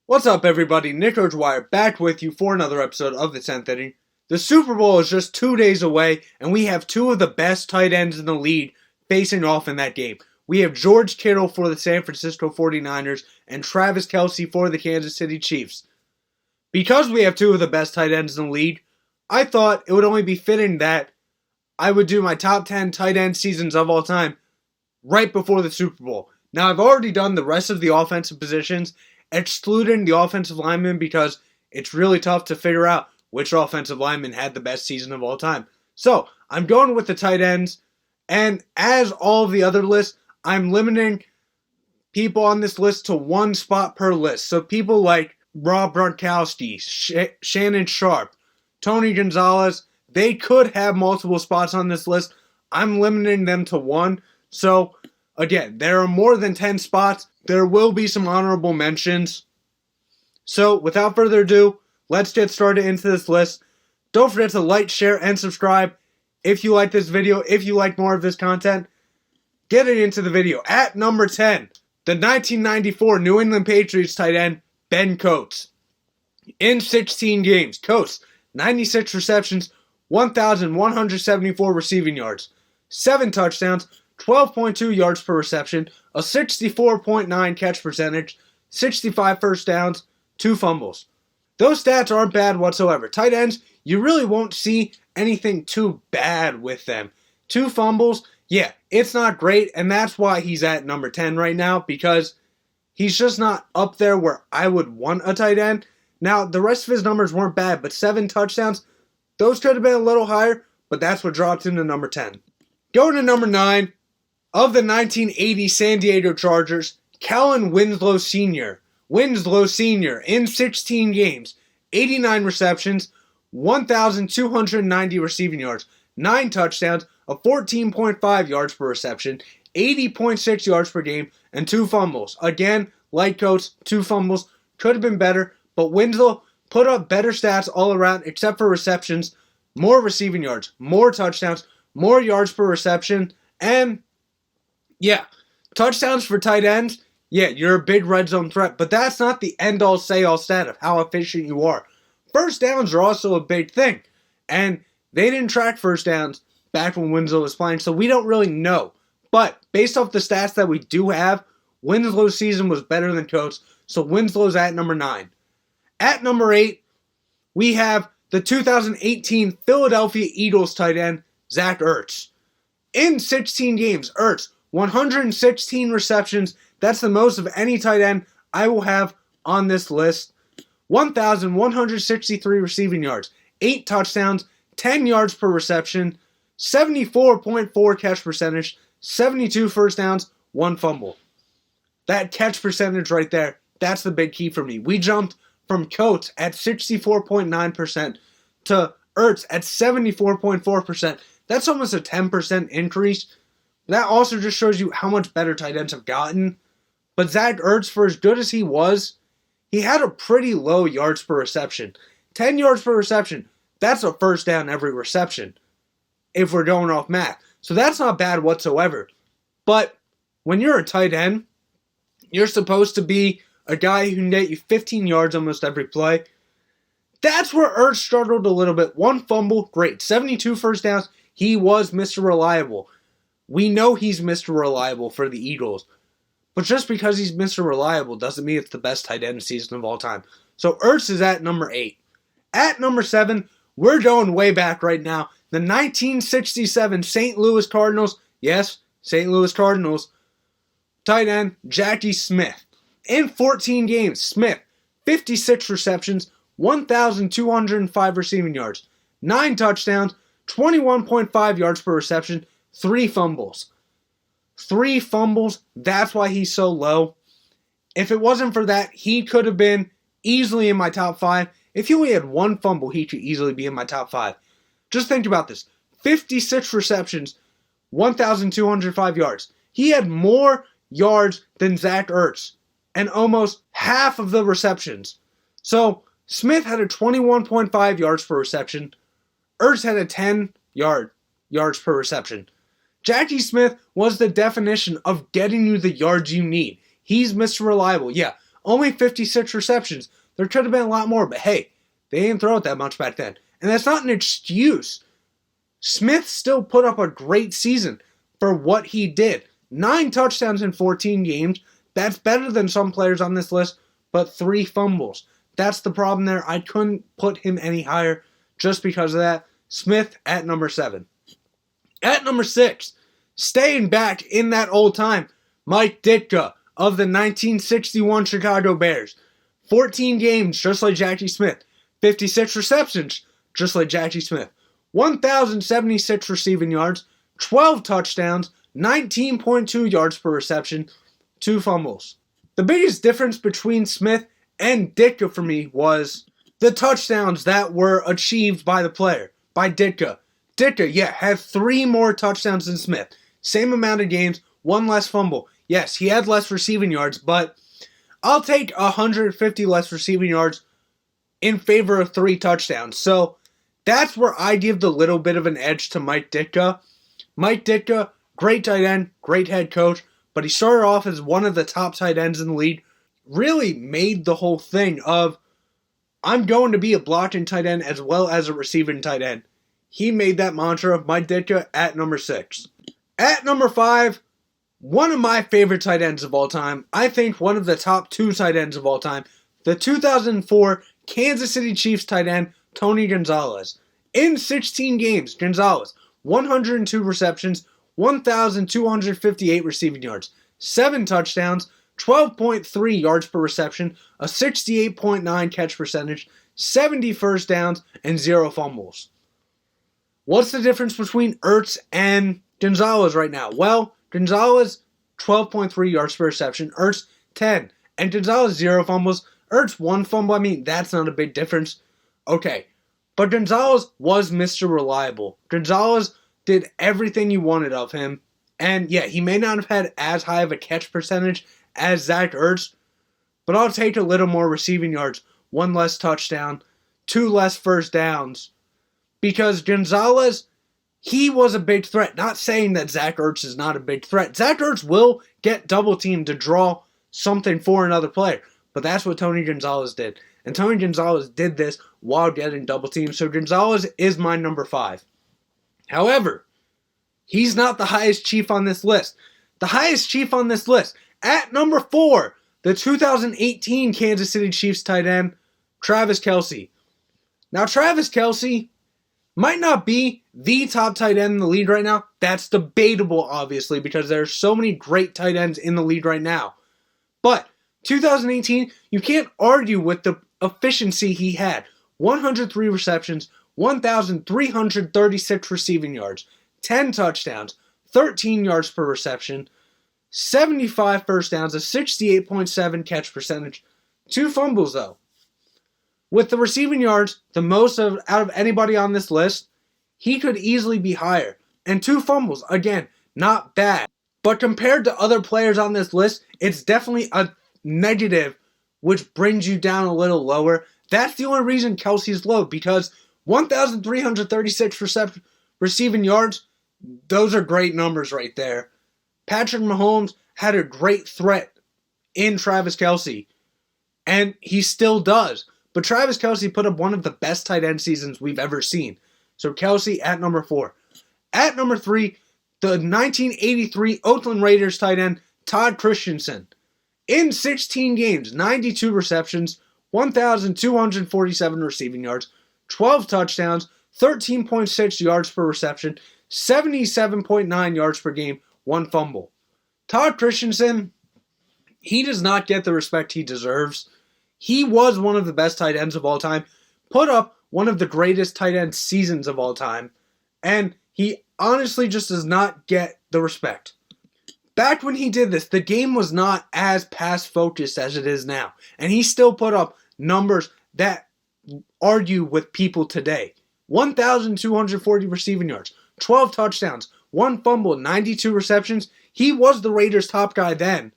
What's up, everybody? Nick Ojwire back with you for another episode of the 10th inning. The Super Bowl is just 2 days away, and we have two of the best tight ends in the league facing off in that game. We have George Kittle for the San Francisco 49ers and Travis Kelce for the Kansas City Chiefs. Because we have two of the best tight ends in the league, I thought it would only be fitting that I would do my top 10 tight end seasons of all time right before the Super Bowl. Now, I've already done the rest of the offensive positions, excluding the offensive linemen, because it's really tough to figure out which offensive lineman had the best season of all time. So, I'm going with the tight ends, and as all of the other lists, I'm limiting people on this list to one spot per list. So people like Rob Gronkowski, Shannon Sharp, Tony Gonzalez, they could have multiple spots on this list. I'm limiting them to one. So, again, there are more than 10 spots. There will be some honorable mentions. So, without further ado, let's get started into this list. Don't forget to like, share, and subscribe if you like this video, if you like more of this content. Getting into the video. At number 10, the 1994 New England Patriots tight end, Ben Coates. In 16 games, Coates, 96 receptions, 1,174 receiving yards, 7 touchdowns, 12.2 yards per reception, a 64.9 catch percentage, 65 first downs, 2 fumbles. Those stats aren't bad whatsoever. Tight ends, you really won't see anything too bad with them. 2 fumbles, yeah, it's not great, and that's why he's at number 10 right now, because he's just not up there where I would want a tight end. Now, the rest of his numbers weren't bad, but 7 touchdowns, those could have been a little higher, but that's what dropped him to number 10. Going to number 9, of the 1980 San Diego Chargers, Kalin Winslow Sr. Winslow Sr. in 16 games, 89 receptions, 1,290 receiving yards, 9 touchdowns, a 14.5 yards per reception, 80.6 yards per game, and 2 fumbles. Again, like Coates, 2 fumbles. Could have been better, but Winslow put up better stats all around except for receptions, more receiving yards, more touchdowns, more yards per reception, and yeah, touchdowns for tight ends, yeah, you're a big red zone threat, but that's not the end-all, say-all stat of how efficient you are. First downs are also a big thing, and they didn't track first downs back when Winslow was playing, so we don't really know. But based off the stats that we do have, Winslow's season was better than Coates, so Winslow's at number 9. At number 8, we have the 2018 Philadelphia Eagles tight end, Zach Ertz. In 16 games, Ertz, 116 receptions. That's the most of any tight end I will have on this list. 1,163 receiving yards, 8 touchdowns, 10 yards per reception, 74.4 catch percentage, 72 first downs, 1 fumble. That catch percentage right there, that's the big key for me. We jumped from Coates at 64.9% to Ertz at 74.4%. That's almost a 10% increase. That also just shows you how much better tight ends have gotten. But Zach Ertz, for as good as he was, he had a pretty low yards per reception. 10 yards per reception, that's a first down every reception, if we're going off math. So that's not bad whatsoever. But when you're a tight end, you're supposed to be a guy who can get you 15 yards almost every play. That's where Ertz struggled a little bit. 1 fumble, great. 72 first downs, he was Mr. Reliable. We know he's Mr. Reliable for the Eagles. But just because he's Mr. Reliable doesn't mean it's the best tight end season of all time. So Ertz is at number 8. At number 7, we're going way back right now. The 1967 St. Louis Cardinals, yes, St. Louis Cardinals, tight end Jackie Smith. In 14 games, Smith, 56 receptions, 1,205 receiving yards, 9 touchdowns, 21.5 yards per reception, 3 fumbles. 3 fumbles, that's why he's so low. If it wasn't for that, he could have been easily in my top 5. If he only had 1 fumble, he could easily be in my top 5. Just think about this. 56 receptions, 1,205 yards. He had more yards than Zach Ertz, and almost half of the receptions. So, Smith had a 21.5 yards per reception. Ertz had a 10 yards per reception. Jackie Smith was the definition of getting you the yards you need. He's Mr. Reliable. Yeah, only 56 receptions. There could have been a lot more, but hey, they didn't throw it that much back then. And that's not an excuse. Smith still put up a great season for what he did. 9 touchdowns in 14 games. That's better than some players on this list, but 3 fumbles. That's the problem there. I couldn't put him any higher just because of that. Smith at number 7. At number 6, staying back in that old time, Mike Ditka of the 1961 Chicago Bears. 14 games, just like Jackie Smith. 56 receptions, just like Jackie Smith. 1,076 receiving yards, 12 touchdowns, 19.2 yards per reception, 2 fumbles. The biggest difference between Smith and Ditka for me was the touchdowns that were achieved by the player, by Ditka. Ditka, had 3 more touchdowns than Smith. Same amount of games, 1 less fumble. Yes, he had less receiving yards, but I'll take 150 less receiving yards in favor of 3 touchdowns. So that's where I give the little bit of an edge to Mike Ditka. Mike Ditka, great tight end, great head coach, but he started off as one of the top tight ends in the league. Really made the whole thing of, I'm going to be a blocking tight end as well as a receiving tight end. He made that mantra of Mike Ditka at number 6. At number 5, one of my favorite tight ends of all time. I think one of the top 2 tight ends of all time. The 2004 Kansas City Chiefs tight end, Tony Gonzalez. In 16 games, Gonzalez, 102 receptions, 1,258 receiving yards, 7 touchdowns, 12.3 yards per reception, a 68.9 catch percentage, 70 first downs, and 0 fumbles. What's the difference between Ertz and Gonzalez right now? Well, Gonzalez, 12.3 yards per reception, Ertz, 10. And Gonzalez, 0 fumbles. Ertz, 1 fumble. I mean, that's not a big difference. Okay, but Gonzalez was Mr. Reliable. Gonzalez did everything you wanted of him. And he may not have had as high of a catch percentage as Zach Ertz, but I'll take a little more receiving yards, 1 less touchdown, 2 less first downs. Because Gonzalez, he was a big threat. Not saying that Zach Ertz is not a big threat. Zach Ertz will get double teamed to draw something for another player. But that's what Tony Gonzalez did. And Tony Gonzalez did this while getting double teamed. So Gonzalez is my number 5. However, he's not the highest Chief on this list. The highest Chief on this list, at number 4, the 2018 Kansas City Chiefs tight end, Travis Kelce. Now, Travis Kelce might not be the top tight end in the league right now. That's debatable, obviously, because there are so many great tight ends in the league right now. But 2018, you can't argue with the efficiency he had. 103 receptions, 1,336 receiving yards, 10 touchdowns, 13 yards per reception, 75 first downs, a 68.7 catch percentage, 2 fumbles though. With the receiving yards, the most out of anybody on this list, he could easily be higher. And 2 fumbles, again, not bad. But compared to other players on this list, it's definitely a negative, which brings you down a little lower. That's the only reason Kelce's low, because 1,336 receiving yards, those are great numbers right there. Patrick Mahomes had a great threat in Travis Kelce, and he still does. But Travis Kelce put up one of the best tight end seasons we've ever seen. So Kelce at number 4. At number 3, the 1983 Oakland Raiders tight end, Todd Christensen. In 16 games, 92 receptions, 1,247 receiving yards, 12 touchdowns, 13.6 yards per reception, 77.9 yards per game, 1 fumble. Todd Christensen, he does not get the respect he deserves. He was one of the best tight ends of all time, put up one of the greatest tight end seasons of all time, and he honestly just does not get the respect. Back when he did this, the game was not as pass-focused as it is now, and he still put up numbers that argue with people today. 1,240 receiving yards, 12 touchdowns, 1 fumble, 92 receptions. He was the Raiders' top guy then,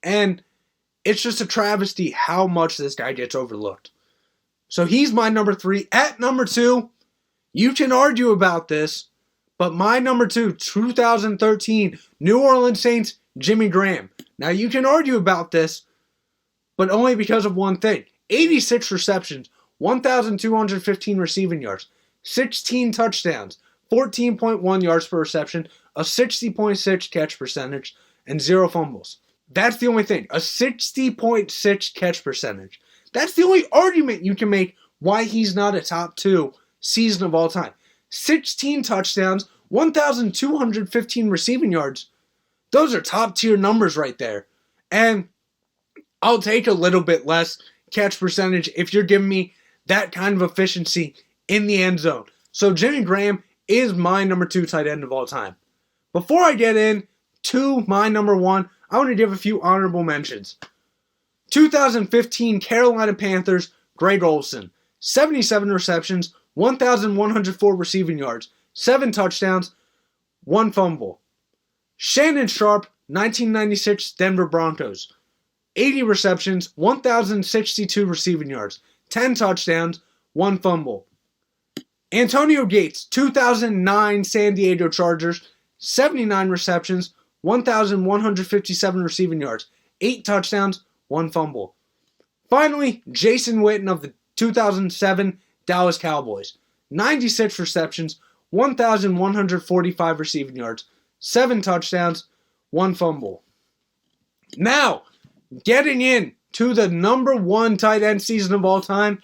and it's just a travesty how much this guy gets overlooked. So he's my number 3. At number 2, you can argue about this, but my number 2, 2013 New Orleans Saints, Jimmy Graham. Now you can argue about this, but only because of one thing. 86 receptions, 1,215 receiving yards, 16 touchdowns, 14.1 yards per reception, a 60.6 catch percentage, and 0 fumbles. That's the only thing. A 60.6 catch percentage. That's the only argument you can make why he's not a top 2 season of all time. 16 touchdowns, 1,215 receiving yards. Those are top tier numbers right there. And I'll take a little bit less catch percentage if you're giving me that kind of efficiency in the end zone. So Jimmy Graham is my number 2 tight end of all time. Before I get into my number 1, I want to give a few honorable mentions. 2015 Carolina Panthers, Greg Olsen. 77 receptions, 1,104 receiving yards, 7 touchdowns, 1 fumble. Shannon Sharpe, 1996 Denver Broncos. 80 receptions, 1,062 receiving yards, 10 touchdowns, 1 fumble. Antonio Gates, 2009 San Diego Chargers. 79 receptions, 1,157 receiving yards, 8 touchdowns, 1 fumble. Finally, Jason Witten of the 2007 Dallas Cowboys. 96 receptions, 1,145 receiving yards, 7 touchdowns, 1 fumble. Now, getting in to the number 1 tight end season of all time,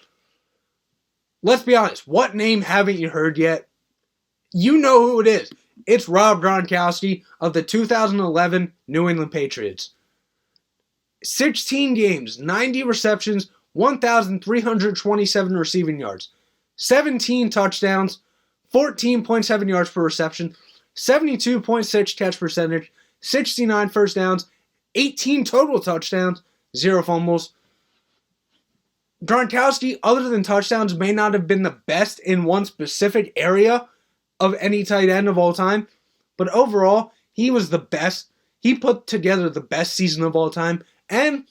let's be honest, what name haven't you heard yet? You know who it is. It's Rob Gronkowski of the 2011 New England Patriots. 16 games, 90 receptions, 1,327 receiving yards, 17 touchdowns, 14.7 yards per reception, 72.6 catch percentage, 69 first downs, 18 total touchdowns, 0 fumbles. Gronkowski, other than touchdowns, may not have been the best in one specific area of any tight end of all time, but overall, he was the best. He put together the best season of all time, and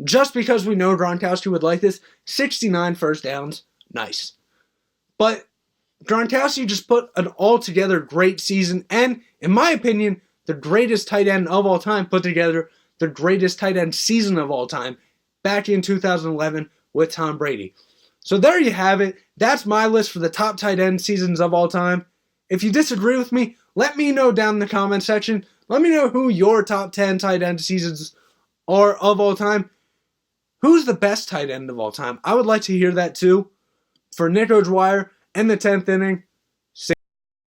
just because we know Gronkowski would like this, 69 first downs, nice. But Gronkowski just put an altogether great season, and in my opinion, the greatest tight end of all time put together the greatest tight end season of all time back in 2011 with Tom Brady. So there you have it. That's my list for the top tight end seasons of all time. If you disagree with me, let me know down in the comment section. Let me know who your top 10 tight end seasons are of all time. Who's the best tight end of all time? I would like to hear that too. For Nick O'Dwyer and the 10th inning,